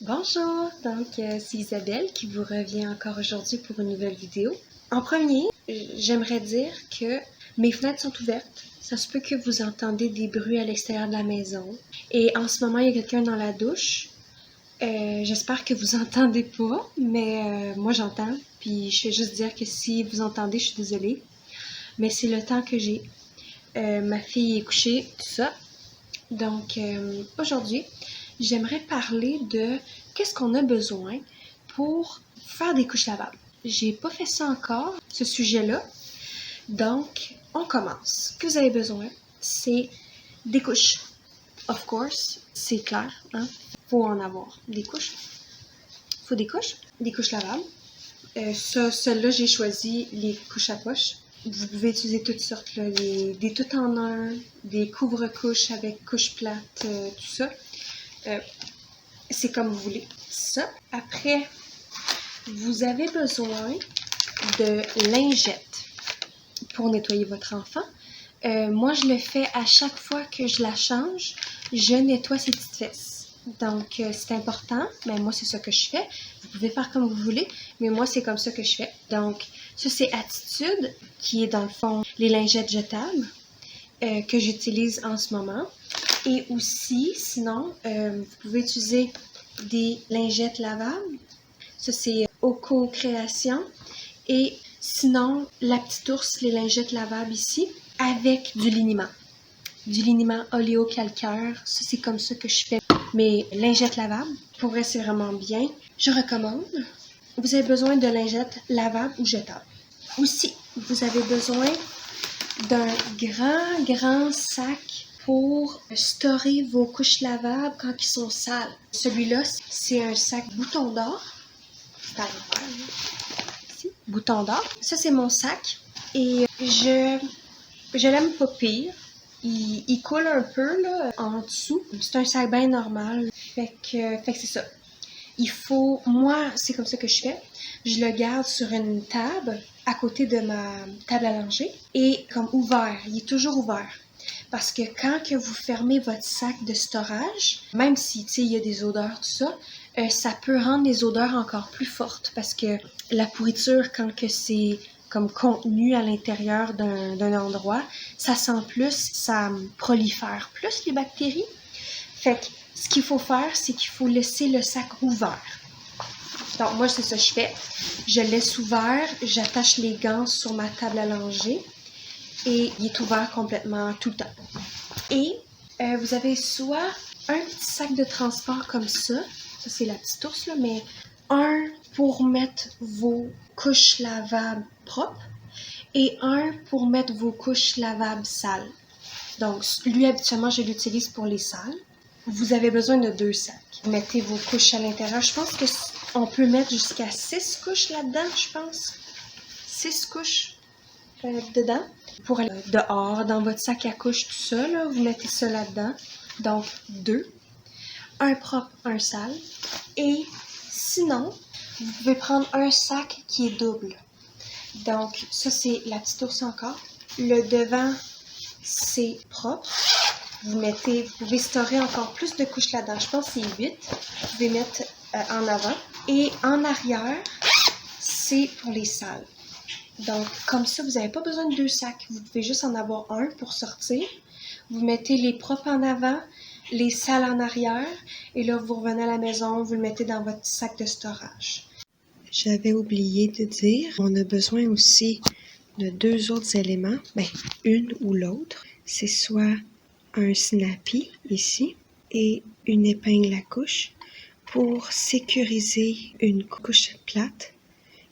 Bonjour, c'est Isabelle qui vous revient encore aujourd'hui pour une nouvelle vidéo. En premier, j'aimerais dire que mes fenêtres sont ouvertes. Ça se peut que vous entendez des bruits à l'extérieur de la maison. Et en ce moment, il y a quelqu'un dans la douche. J'espère que vous entendez pas, mais moi j'entends. Puis je vais juste dire que si vous entendez, je suis désolée. Mais c'est le temps que j'ai. Ma fille est couchée, tout ça. Donc aujourd'hui, j'aimerais parler de qu'est-ce qu'on a besoin pour faire des couches lavables. J'ai pas fait ça encore, ce sujet-là. Donc, on commence. Ce que vous avez besoin, c'est des couches. Of course, c'est clair, hein? Faut en avoir des couches. Faut des couches lavables. Celles-là, j'ai choisi les couches à poche. Vous pouvez utiliser toutes sortes, là, des tout en un, des couvre-couches avec couche plate, tout ça. C'est comme vous voulez. Ça. Après, vous avez besoin de lingettes pour nettoyer votre enfant. Moi, je le fais à chaque fois que je la change, je nettoie ses petites fesses. Donc, c'est important, mais moi, c'est ça que je fais. Vous pouvez faire comme vous voulez, mais moi, c'est comme ça que je fais. Donc, ça, c'est Attitude, qui est dans le fond les lingettes jetables que j'utilise en ce moment. Et aussi, sinon, vous pouvez utiliser des lingettes lavables. Ça, c'est Oco Création. Et sinon, la petite ours, les lingettes lavables ici, avec du liniment. Du liniment oléocalcaire. Ça, c'est comme ça que je fais mes lingettes lavables. Pour vrai, c'est vraiment bien. Je recommande. Vous avez besoin de lingettes lavables ou jetables. Aussi, vous avez besoin d'un grand sac pour storer vos couches lavables quand ils sont sales. Celui-là, c'est un sac bouton d'or. C'est à l'envers, ici. Bouton d'or. Ça, c'est mon sac. Et je l'aime pas pire. Il coule un peu là, en dessous. C'est un sac bien normal. Fait que c'est ça. Moi, c'est comme ça que je fais. Je le garde sur une table à côté de ma table à langer et comme ouvert. Il est toujours ouvert. Parce que quand que vous fermez votre sac de storage, même si il y a des odeurs, tout ça, ça peut rendre les odeurs encore plus fortes parce que la pourriture, quand que c'est comme contenu à l'intérieur d'un endroit, ça sent plus, ça prolifère plus les bactéries. Fait que ce qu'il faut faire, c'est qu'il faut laisser le sac ouvert. Donc moi, c'est ça que je fais. Je laisse ouvert, j'attache les gants sur ma table à langer et il est ouvert complètement tout le temps. Et vous avez soit un petit sac de transport comme ça c'est la petite ours là, mais un pour mettre vos couches lavables propres et un pour mettre vos couches lavables sales. Donc lui, habituellement, je l'utilise pour les sales. Vous avez besoin de 2 sacs. Vous mettez vos couches à l'intérieur. Je pense qu'on peut mettre jusqu'à 6 couches là-dedans, je pense. 6 couches dedans. Pour aller dehors, dans votre sac à couches, tout ça, là, vous mettez ça là-dedans. Donc, 2. Un propre, un sale. Et sinon, vous pouvez prendre un sac qui est double. Donc, ça, c'est la petite ours encore. Le devant, c'est propre. Vous pouvez storer encore plus de couches là-dedans. Je pense que c'est 8. Vous pouvez mettre en avant. Et en arrière, c'est pour les sales. Donc, comme ça, vous n'avez pas besoin de 2 sacs. Vous pouvez juste en avoir un pour sortir. Vous mettez les propres en avant, les sales en arrière. Et là, vous revenez à la maison, vous le mettez dans votre sac de storage. J'avais oublié de dire, on a besoin aussi de 2 autres éléments. Une ou l'autre. C'est soit un snappy ici et une épingle à couche pour sécuriser une couche plate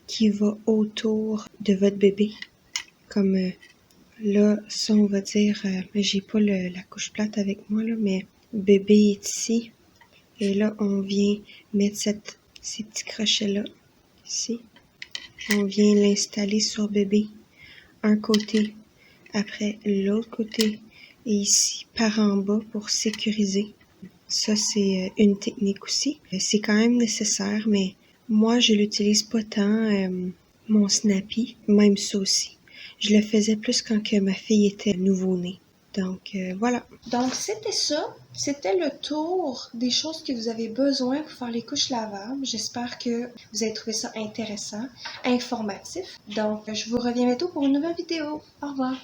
qui va autour de votre bébé. Comme là, ça on va dire, j'ai pas la couche plate avec moi là, mais bébé est ici et là on vient mettre ces petits crochets là ici. On vient l'installer sur bébé, un côté, après l'autre côté. Et ici, par en bas pour sécuriser. Ça, c'est une technique aussi. C'est quand même nécessaire, mais moi, je l'utilise pas tant, mon snappy, même ça aussi. Je le faisais plus quand que ma fille était nouveau-née. Donc voilà. Donc c'était ça. C'était le tour des choses que vous avez besoin pour faire les couches lavables. J'espère que vous avez trouvé ça intéressant, informatif. Donc je vous reviens bientôt pour une nouvelle vidéo. Au revoir.